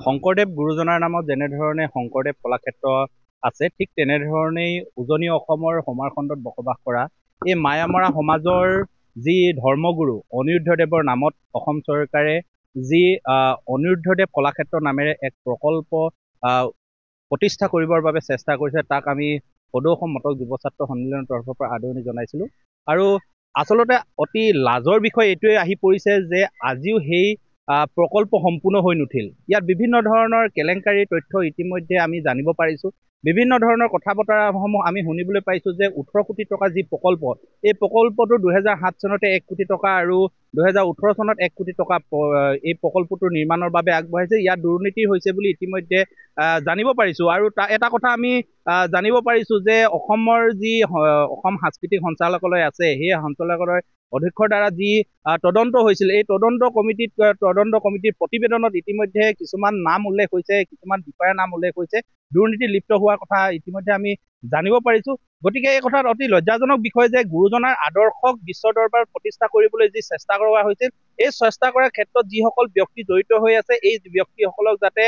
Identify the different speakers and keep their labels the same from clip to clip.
Speaker 1: শংকৰদেৱ গুৰুজনাৰ নামত যেনেধৰণে শংকৰদেৱ কলাক্ষেত্ৰ আছে, ঠিক তেনেধৰণেই উজনি অসমৰ সমাৰখণ্ডত বসবাস কৰা এই মায়ামৰা সমাজৰ যি ধৰ্মগুৰু অনিৰুদ্ধদেৱৰ নামত অসম চৰকাৰে যি অনিৰুদ্ধদেৱ কলাক্ষেত্ৰ নামেৰে এক প্ৰকল্প প্ৰতিষ্ঠা কৰিবৰ বাবে চেষ্টা কৰিছে, তাক আমি সদৌ অসম মটক যুৱ ছাত্ৰ সন্মিলনৰ তৰফৰ পৰা আদৰণি জনাইছিলোঁ। আৰু আচলতে অতি লাজৰ বিষয় এইটোৱে আহি পৰিছে যে আজিও সেই প্ৰকল্প সম্পূৰ্ণ হৈ নুঠিল। ইয়াত বিভিন্ন ধৰণৰ কেলেংকাৰী তথ্য ইতিমধ্যে আমি জানিব পাৰিছোঁ। বিভিন্ন ধৰণৰ কথা বতৰাসমূহ আমি শুনিবলৈ পাইছোঁ যে 18 কোটি টকা যি প্ৰকল্প, এই প্ৰকল্পটো 2007 চনতে 1 কোটি টকা আৰু 2018 চনত 1 কোটি টকা এই প্ৰকল্পটোৰ নিৰ্মাণৰ বাবে আগবঢ়াইছে। ইয়াত দুৰ্নীতি হৈছে বুলি ইতিমধ্যে জানিব পাৰিছোঁ। আৰু এটা কথা আমি জানিব পাৰিছোঁ যে অসমৰ যি অসম সাংস্কৃতিক সঞ্চালকালয় আছে, সেই সঞ্চালকালয়ৰ অধ্যক্ষৰ দ্বাৰা যি তদন্ত হৈছিল, এই তদন্ত কমিটিৰ প্ৰতিবেদনত ইতিমধ্যে কিছুমান নাম উল্লেখ হৈছে, কিছুমান বিষয়াৰ নাম উল্লেখ হৈছে, দুৰ্নীতি লিপ্ত হোৱাৰ কথা ইতিমধ্যে আমি জানিব পাৰিছোঁ। গতিকে এই কথাত অতি লজ্জাজনক বিষয় যে গুৰুজনাৰ আদৰ্শক বিশ্ব দৰবাৰত প্ৰতিষ্ঠা কৰিবলৈ যি চেষ্টা কৰা হৈছিল, এই চেষ্টা কৰাৰ ক্ষেত্ৰত যিসকল ব্যক্তি জড়িত হৈ আছে, এই ব্যক্তিসকলক যাতে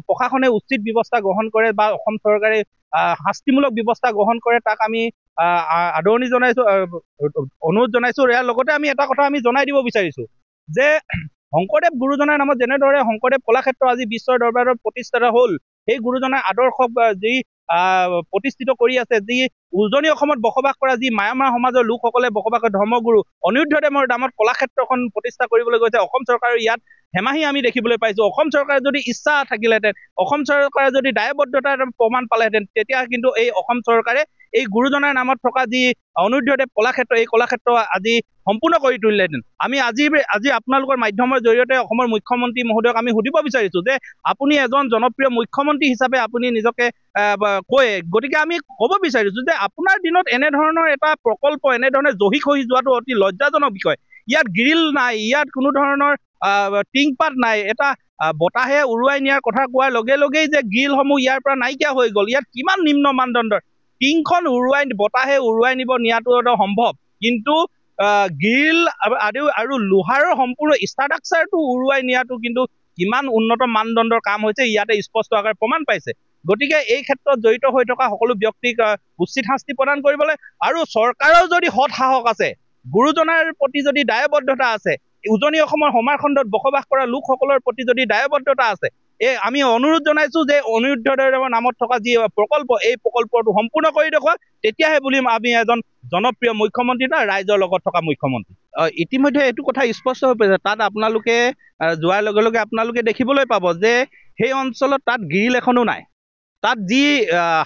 Speaker 1: প্ৰশাসনে উচিত ব্যৱস্থা গ্ৰহণ কৰে বা অসম চৰকাৰে শাস্তিমূলক ব্যৱস্থা গ্ৰহণ কৰে, তাক আমি আদৰণি জনাইছোঁ, অনুৰোধ জনাইছোঁ। ইয়াৰ লগতে আমি এটা কথা আমি জনাই দিব বিচাৰিছোঁ যে শংকৰদেৱ গুৰুজনাৰ নামত যেনেদৰে শংকৰদেৱ কলাক্ষেত্ৰ আজি বিশ্বৰ দৰবাৰত প্ৰতিষ্ঠা হ'ল, সেই গুৰুজনাৰ আদৰ্শক যি প্ৰতিষ্ঠিত কৰি আছে, যি উজনি অসমত বসবাস কৰা যি মায়ামৰা সমাজৰ লোকসকলে বসবাস কৰা ধৰ্মগুৰু অনিৰুদ্ধদেৱৰ নামত কলাক্ষেত্ৰখন প্ৰতিষ্ঠা কৰিবলৈ গৈছে, অসম চৰকাৰৰ ইয়াত হেমাহি আমি দেখিবলৈ পাইছোঁ। অসম চৰকাৰে যদি ইচ্ছা থাকিলেহেঁতেন, অসম চৰকাৰে যদি দায়বদ্ধতাৰ প্ৰমাণ পালেহেঁতেন, তেতিয়া কিন্তু এই অসম চৰকাৰে এই গুৰুজনাৰ নামত থকা যি অনিৰুদ্ধদেৱ কলাক্ষেত্ৰ, এই কলাক্ষেত্ৰ আজি সম্পূৰ্ণ কৰি তুলিলেহেঁতেন। আমি আজি আপোনালোকৰ মাধ্যমৰ জৰিয়তে অসমৰ মুখ্যমন্ত্ৰী মহোদয়ক আমি সুধিব বিচাৰিছোঁ যে আপুনি এজন জনপ্ৰিয় মুখ্যমন্ত্ৰী হিচাপে আপুনি নিজকে কয়, গতিকে আমি ক'ব বিচাৰিছোঁ যে আপোনাৰ দিনত এনেধৰণৰ এটা প্ৰকল্প এনেধৰণে জহি খহি যোৱাটো অতি লজ্জাজনক বিষয়। ইয়াত গ্ৰিল নাই, ইয়াত কোনো ধৰণৰ টিংপাত নাই। এটা বতাহে উৰুৱাই নিয়াৰ কথা কোৱাৰ লগে লগেই যে গ্ৰিলসমূহ ইয়াৰ পৰা নাইকিয়া হৈ গ'ল। ইয়াত কিমান নিম্ন মানদণ্ডৰ টিংখন বতাহে উৰুৱাই নিব নিয়াটো সম্ভৱ, কিন্তু গ্ৰিল আৰু লোহাৰৰ সম্পূৰ্ণ ষ্ট্ৰাকচাৰটো উৰুৱাই নিয়াটো কিন্তু কিমান উন্নত মানদণ্ডৰ কাম হৈছে, ইয়াতে স্পষ্ট আকাৰে প্ৰমাণ পাইছে। গতিকে এই ক্ষেত্ৰত জড়িত হৈ থকা সকলো ব্যক্তিক উচিত শাস্তি প্ৰদান কৰিবলৈ, আৰু চৰকাৰৰ যদি সৎ সাহস আছে, গুৰুজনাৰ প্ৰতি যদি দায়বদ্ধতা আছে, উজনি অসমৰ সমাৰখণ্ডত বসবাস কৰা লোকসকলৰ প্ৰতি যদি দায়বদ্ধতা আছে, আমি অনুৰোধ জনাইছোঁ যে অনিৰুদ্ধদেৱৰ নামত থকা যি প্ৰকল্প, এই প্ৰকল্পটো সম্পূৰ্ণ কৰি দেখুৱাওক, তেতিয়াহে বুলিম আমি এজন জনপ্ৰিয় মুখ্যমন্ত্ৰী বা ৰাইজৰ লগত থকা মুখ্যমন্ত্ৰী। ইতিমধ্যে এইটো কথা স্পষ্ট হৈ পৰিছে। তাত আপোনালোকে যোৱাৰ লগে লগে আপোনালোকে দেখিবলৈ পাব যে সেই অঞ্চলত তাত গ্ৰিল এখনো নাই। তাত যি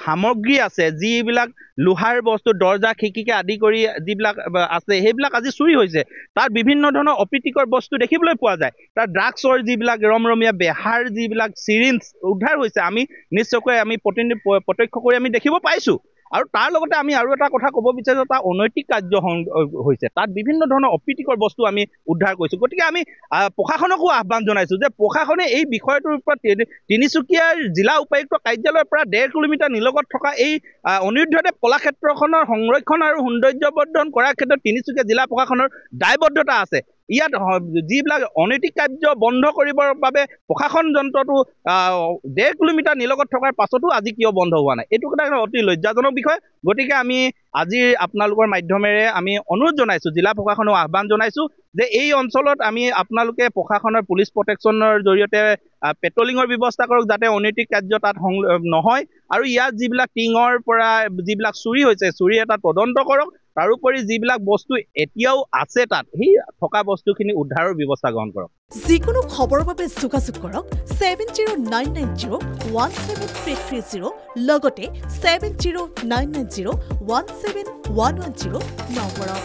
Speaker 1: সামগ্ৰী আছে, যিবিলাক লোহাৰ বস্তু, দৰ্জা খিৰিকীকে আদি কৰি যিবিলাক আছে, সেইবিলাক আজি চুৰি হৈছে। তাত বিভিন্ন ধৰণৰ অপ্ৰীতিকৰ বস্তু দেখিবলৈ পোৱা যায়। তাত ড্ৰাগছৰ যিবিলাক ৰমৰমীয়া বেহাৰ, যিবিলাক চিৰিঞ্জ উদ্ধাৰ হৈছে, আমি নিশ্চয়কৈ আমি প্ৰত্যক্ষ কৰি আমি দেখিব পাইছোঁ। আৰু তাৰ লগতে আমি আৰু এটা কথা ক'ব বিচাৰিছোঁ, তাৰ অনৈতিক কাৰ্য হৈছে। তাত বিভিন্ন ধৰণৰ অপ্ৰীতিকৰ বস্তু আমি উদ্ধাৰ কৰিছোঁ। গতিকে আমি প্ৰশাসনকো আহ্বান জনাইছোঁ যে প্ৰশাসনে এই বিষয়টোৰ ওপৰত তিনিচুকীয়াৰ জিলা উপায়ুক্ত কাৰ্যালয়ৰ পৰা 1.5 কিলোমিটাৰ নিলগত থকা এই অনিৰুদ্ধদেৱ কলাক্ষেত্ৰখনৰ সংৰক্ষণ আৰু সৌন্দৰ্যবৰ্ধন কৰাৰ ক্ষেত্ৰত তিনিচুকীয়া জিলা প্ৰশাসনৰ দায়বদ্ধতা আছে। ইয়াত যিবিলাক অনৈতিক কাৰ্য বন্ধ কৰিবৰ বাবে প্ৰশাসন যন্ত্ৰটো 1.5 কিলোমিটাৰ নিলগত থকাৰ পাছতো আজি কিয় বন্ধ হোৱা নাই, এইটো কথা অতি লজ্জাজনক বিষয়। গতিকে আমি আজি আপোনালোকৰ মাধ্যমেৰে আমি অনুৰোধ জনাইছোঁ, জিলা প্ৰশাসনক আহ্বান জনাইছোঁ যে এই অঞ্চলত আপোনালোকে প্ৰশাসনৰ পুলিচ প্ৰটেকশ্যনৰ জৰিয়তে পেট্ৰলিঙৰ ব্যৱস্থা কৰক, যাতে অনৈতিক কাৰ্য তাত নহয়। আৰু ইয়াত যিবিলাক টিঙৰ পৰা যিবিলাক চুৰি হৈছে, চুৰি এটা তদন্ত কৰক। তাৰোপৰি যিবিলাক বস্তু এতিয়াও আছে তাত, সেই থকা বস্তুখিনি উদ্ধাৰৰ ব্যৱস্থা গ্ৰহণ কৰক।
Speaker 2: যিকোনো খবৰৰ বাবে যোগাযোগ কৰক 7099017330 লগতে 7099017110 নম্বৰত।